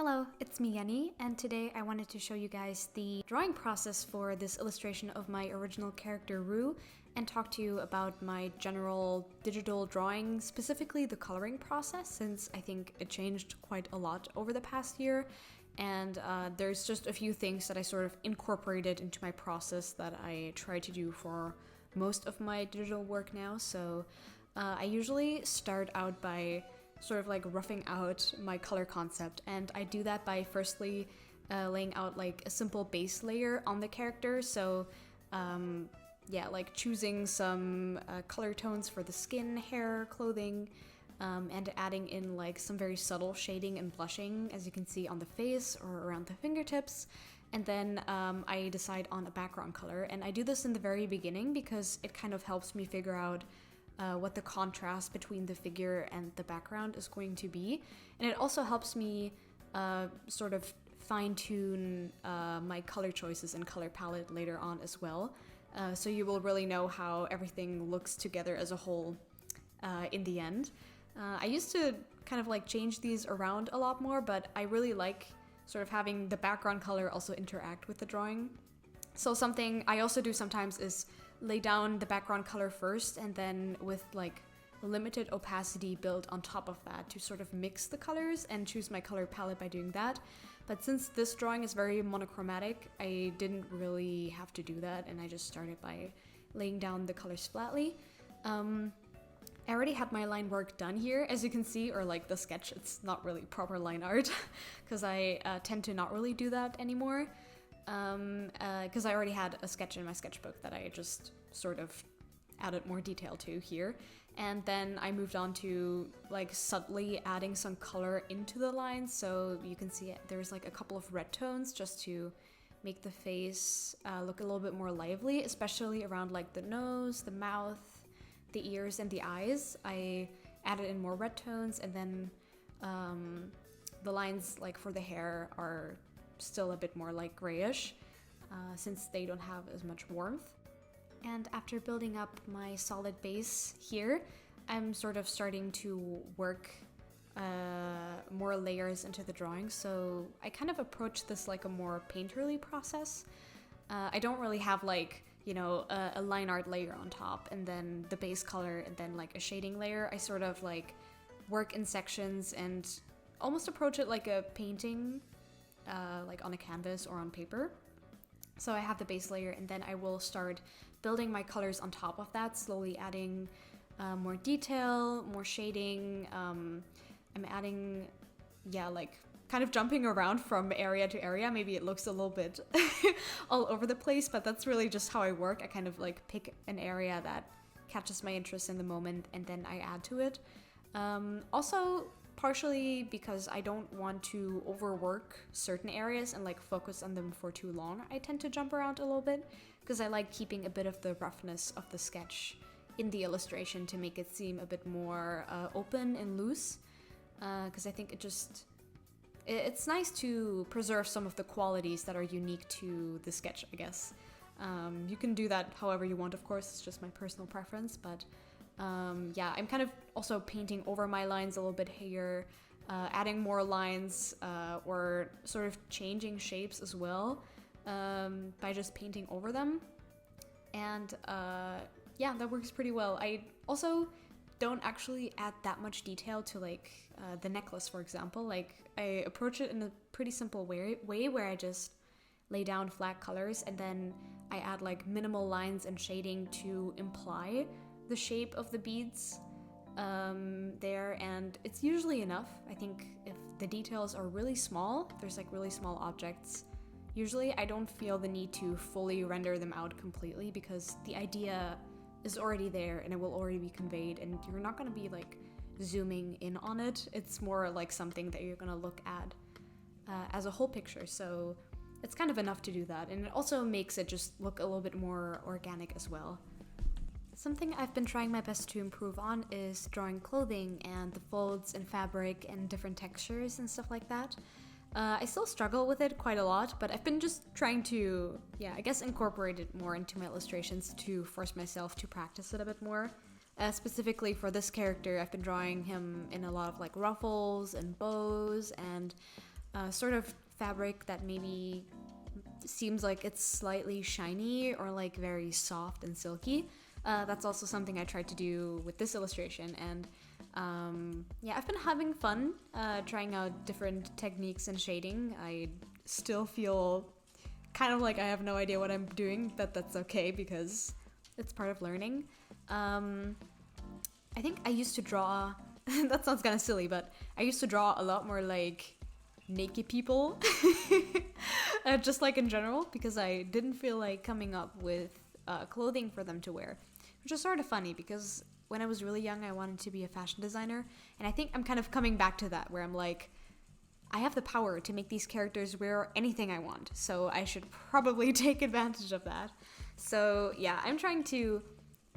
Hello, it's me Yenny, and today I wanted to show you guys the drawing process for this illustration of my original character Rue, and talk to you about my general digital drawing, specifically the coloring process, since I think it changed quite a lot over the past year, and there's just a few things that I sort of incorporated into my process that I try to do for most of my digital work now. So I usually start out by sort of like roughing out my color concept, and I do that by firstly laying out like a simple base layer on the character. So like choosing some color tones for the skin, hair, clothing, and adding in like some very subtle shading and blushing, as you can see on the face or around the fingertips. And then I decide on a background color, and I do this in the very beginning because it kind of helps me figure out what the contrast between the figure and the background is going to be. And it also helps me sort of fine-tune my color choices and color palette later on as well. So you will really know how everything looks together as a whole in the end. I used to kind of like change these around a lot more, but I really like sort of having the background color also interact with the drawing. So something I also do sometimes is lay down the background color first, and then with like limited opacity build on top of that to sort of mix the colors and choose my color palette by doing that. But since this drawing is very monochromatic, I didn't really have to do that, and I just started by laying down the colors flatly. I already had my line work done here, as you can see, or like the sketch. It's not really proper line art because I tend to not really do that anymore. Because I already had a sketch in my sketchbook that I just sort of added more detail to here. And then I moved on to like subtly adding some color into the lines. So you can see there's like a couple of red tones just to make the face look a little bit more lively, especially around like the nose, the mouth, the ears, and the eyes. I added in more red tones, and then the lines like for the hair are still a bit more like grayish since they don't have as much warmth. And after building up my solid base here, I'm sort of starting to work more layers into the drawing. So I kind of approach this like a more painterly process. I don't really have like, you know, a line art layer on top and then the base color and then like a shading layer. I sort of like work in sections and almost approach it like a painting, like on a canvas or on paper. So I have the base layer, and then I will start building my colors on top of that, slowly adding more detail, more shading. I'm adding, like kind of jumping around from area to area. Maybe it looks a little bit all over the place, but that's really just how I work. I kind of like pick an area that catches my interest in the moment, and then I add to it. Also, partially because I don't want to overwork certain areas and like focus on them for too long, I tend to jump around a little bit because I like keeping a bit of the roughness of the sketch in the illustration to make it seem a bit more open and loose, because I think it's nice to preserve some of the qualities that are unique to the sketch, I guess. You can do that however you want, of course, it's just my personal preference, but I'm kind of also painting over my lines a little bit here, adding more lines, or sort of changing shapes as well, by just painting over them. And that works pretty well. I also don't actually add that much detail to like the necklace, for example. Like I approach it in a pretty simple way where I just lay down flat colors, and then I add like minimal lines and shading to imply the shape of the beads there, and it's usually enough. I think if the details are really small, if there's like really small objects, usually I don't feel the need to fully render them out completely because the idea is already there and it will already be conveyed, and you're not going to be like zooming in on it. It's more like something that you're going to look at as a whole picture, so it's kind of enough to do that, and it also makes it just look a little bit more organic as well. Something I've been trying my best to improve on is drawing clothing and the folds and fabric and different textures and stuff like that. I still struggle with it quite a lot, but I've been just trying to, incorporate it more into my illustrations to force myself to practice it a bit more. Specifically for this character, I've been drawing him in a lot of like ruffles and bows and sort of fabric that maybe seems like it's slightly shiny or like very soft and silky. That's also something I tried to do with this illustration, and yeah, I've been having fun trying out different techniques and shading. I still feel kind of like I have no idea what I'm doing, but that's okay because it's part of learning. I think I used to draw, that sounds kind of silly, but I used to draw a lot more like naked people, just like in general, because I didn't feel like coming up with clothing for them to wear, which is sort of funny because when I was really young, I wanted to be a fashion designer, and I think I'm kind of coming back to that, where I'm like, I have the power to make these characters wear anything I want, so I should probably take advantage of that. So yeah, I'm trying to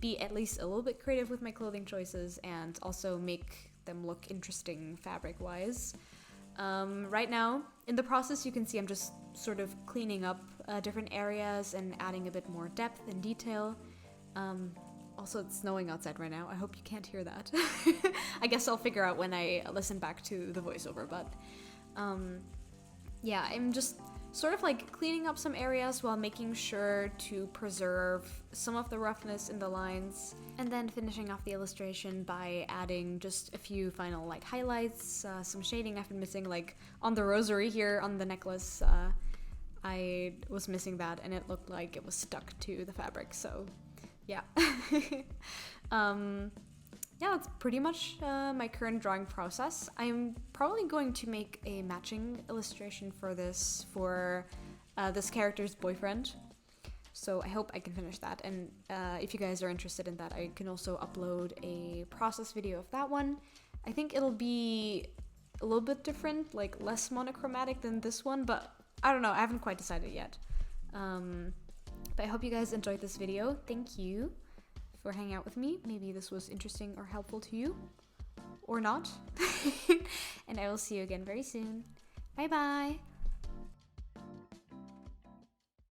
be at least a little bit creative with my clothing choices and also make them look interesting fabric-wise. Right now, in the process, you can see I'm just sort of cleaning up different areas and adding a bit more depth and detail. Also, it's snowing outside right now. I hope you can't hear that. I guess I'll figure out when I listen back to the voiceover, but yeah, I'm just sort of like cleaning up some areas while making sure to preserve some of the roughness in the lines, and then finishing off the illustration by adding just a few final like highlights, some shading I've been missing, like on the rosary here on the necklace. I was missing that and it looked like it was stuck to the fabric, so yeah. Yeah, that's pretty much my current drawing process. I'm probably going to make a matching illustration for this character's boyfriend. So I hope I can finish that. And if you guys are interested in that, I can also upload a process video of that one. I think it'll be a little bit different, like less monochromatic than this one, but I don't know, I haven't quite decided yet. But I hope you guys enjoyed this video. Thank you for hanging out with me. Maybe this was interesting or helpful to you, or not. And I will see you again very soon. Bye bye!